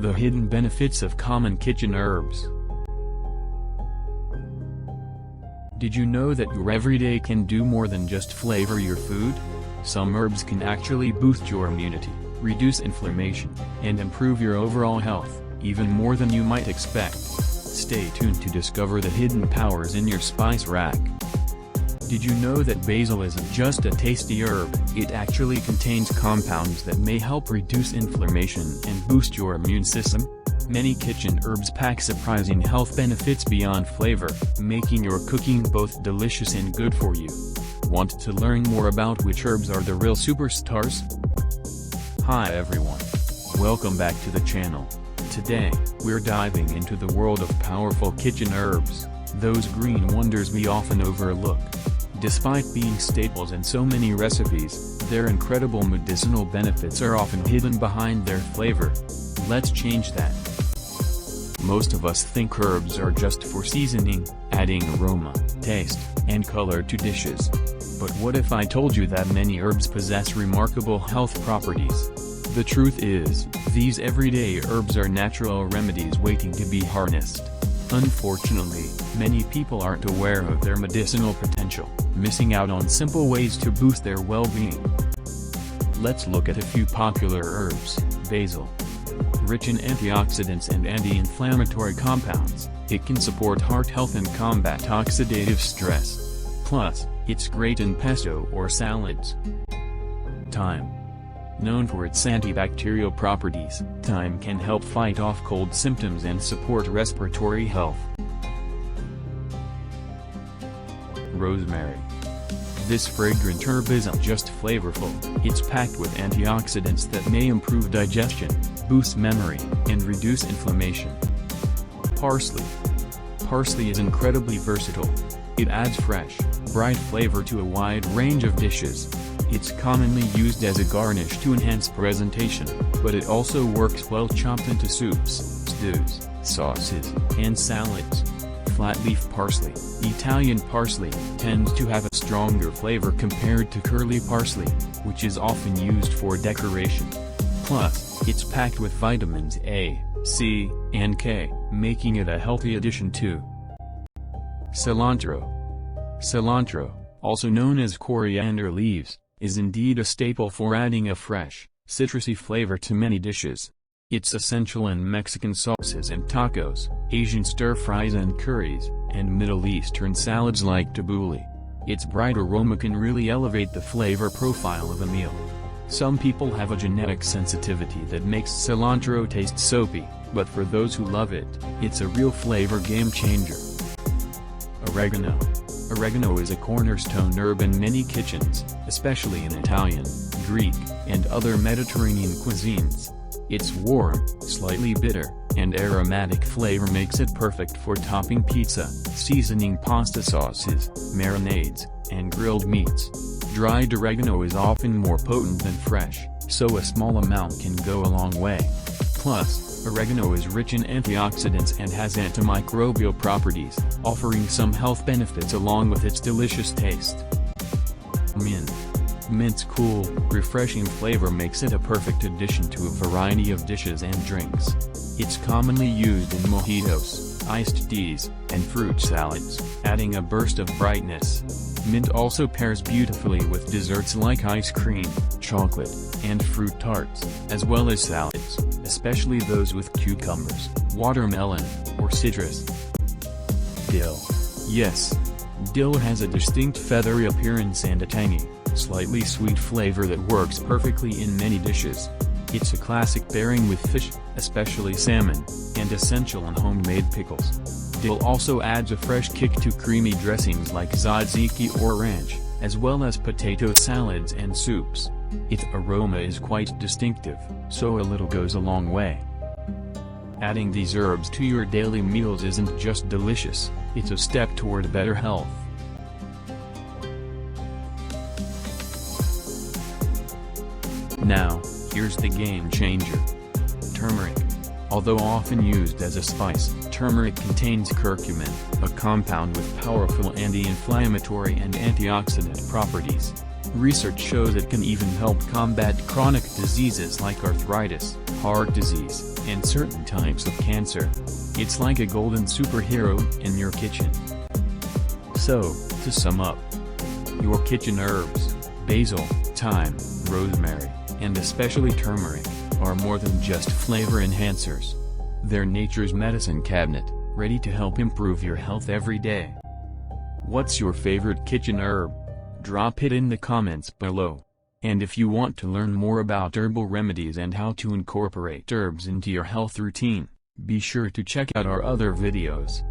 The hidden benefits of common kitchen herbs. Did you know that your everyday can do more than just flavor your food? Some herbs can actually boost your immunity, reduce inflammation, and improve your overall health, even more than you might expect. Stay tuned to discover the hidden powers in your spice rack. Did you know that basil isn't just a tasty herb? It actually contains compounds that may help reduce inflammation and boost your immune system. Many kitchen herbs pack surprising health benefits beyond flavor, making your cooking both delicious and good for you. Want to learn more about which herbs are the real superstars? Hi everyone. Welcome back to the channel. Today, we're diving into the world of powerful kitchen herbs, those green wonders we often overlook. Despite being staples in so many recipes, their incredible medicinal benefits are often hidden behind their flavor. Let's change that. Most of us think herbs are just for seasoning, adding aroma, taste, and color to dishes. But what if I told you that many herbs possess remarkable health properties? The truth is, these everyday herbs are natural remedies waiting to be harnessed. Unfortunately, many people aren't aware of their medicinal potential, missing out on simple ways to boost their well-being. Let's look at a few popular herbs. Basil. Rich in antioxidants and anti-inflammatory compounds, it can support heart health and combat oxidative stress. Plus, it's great in pesto or salads. Thyme. Known for its antibacterial properties, thyme can help fight off cold symptoms and support respiratory health. Rosemary. This fragrant herb isn't just flavorful, it's packed with antioxidants that may improve digestion, boost memory, and reduce inflammation. Parsley. Parsley is incredibly versatile. It adds fresh, bright flavor to a wide range of dishes. It's commonly used as a garnish to enhance presentation, but it also works well chopped into soups, stews, sauces, and salads. Flat-leaf parsley. Italian parsley tends to have a stronger flavor compared to curly parsley, which is often used for decoration. Plus, it's packed with vitamins A, C, and K, making it a healthy addition too. Cilantro. Cilantro, also known as coriander leaves, is indeed a staple for adding a fresh, citrusy flavor to many dishes. It's essential in Mexican sauces and tacos, Asian stir-fries and curries, and Middle Eastern salads like tabbouleh. Its bright aroma can really elevate the flavor profile of a meal. Some people have a genetic sensitivity that makes cilantro taste soapy, but for those who love it, it's a real flavor game changer. Oregano. Oregano is a cornerstone herb in many kitchens, especially in Italian, Greek, and other Mediterranean cuisines. Its warm, slightly bitter, and aromatic flavor makes it perfect for topping pizza, seasoning pasta sauces, marinades, and grilled meats. Dried oregano is often more potent than fresh, so a small amount can go a long way. Plus, oregano is rich in antioxidants and has antimicrobial properties, offering some health benefits along with its delicious taste. Mint. Mint's cool, refreshing flavor makes it a perfect addition to a variety of dishes and drinks. It's commonly used in mojitos, iced teas, and fruit salads, adding a burst of brightness. Mint also pairs beautifully with desserts like ice cream, chocolate, and fruit tarts, as well as salads, especially those with cucumbers, watermelon, or citrus. Dill. Yes. Dill has a distinct feathery appearance and a tangy, slightly sweet flavor that works perfectly in many dishes. It's a classic pairing with fish, especially salmon, and essential in homemade pickles. Dill also adds a fresh kick to creamy dressings like tzatziki or ranch, as well as potato salads and soups. Its aroma is quite distinctive, so a little goes a long way. Adding these herbs to your daily meals isn't just delicious, it's a step toward better health. Now, here's the game changer. Turmeric. Although often used as a spice, turmeric contains curcumin, a compound with powerful anti-inflammatory and antioxidant properties. Research shows it can even help combat chronic diseases like arthritis, heart disease, and certain types of cancer. It's like a golden superhero in your kitchen. So, to sum up, your kitchen herbs, basil, thyme, rosemary, and especially turmeric, are more than just flavor enhancers. They're nature's medicine cabinet, ready to help improve your health every day. What's your favorite kitchen herb? Drop it in the comments below. And if you want to learn more about herbal remedies and how to incorporate herbs into your health routine, be sure to check out our other videos.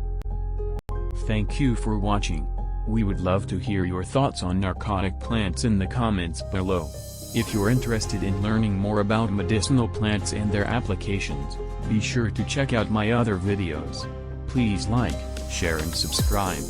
Thank you for watching. We would love to hear your thoughts on narcotic plants in the comments below. If you're interested in learning more about medicinal plants and their applications, be sure to check out my other videos. Please like, share and subscribe.